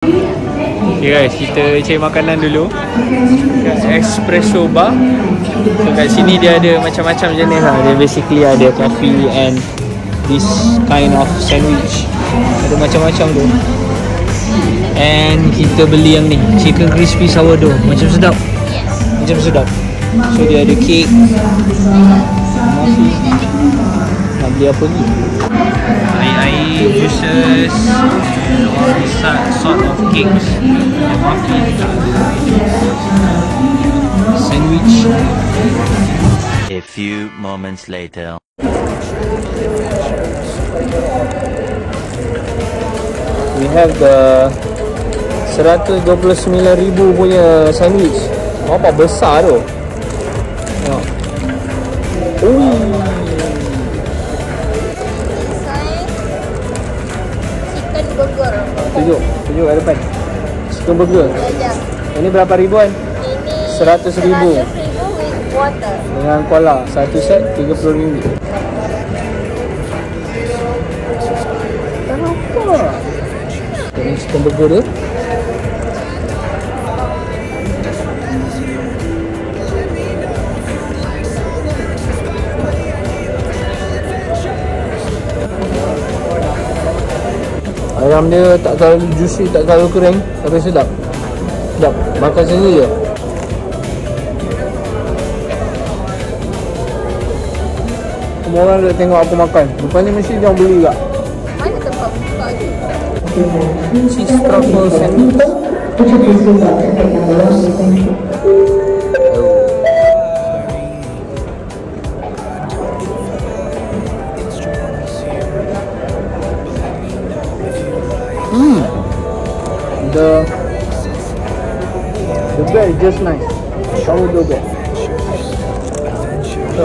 Okay guys, kita cari makanan dulu kat Espresso Bar. So kat sini dia ada macam-macam jenis lah. Dia basically ada coffee and this kind of sandwich. Ada macam-macam tu. And kita beli yang ni, chicken crispy sourdough. Macam sedap. Macam sedap. So dia ada cake. Masih nak beli apa ni? Air-air, juices and all this sort of cakes. Muffin, sandwich. A few moments later. We have the 129,000 punya sandwich. Apa besar tu. Tengok. Chicken burger. Tunjuk kat depan. Chicken burger. Ini berapa ribuan? Ini 100,000 with water. dengan kola. Satu set RM30. Kenapa? Ini chicken burger dia. Ayam dia tak terlalu juicy, tak terlalu kering, tapi sedap. Sedap, makan sini je. Semua orang nak tengok aku makan. Lepas ni mesti jangan beli tak. Mana tempat buka ni? Cheese truffle sandwich. The bread is just nice. Sourdough bread. So,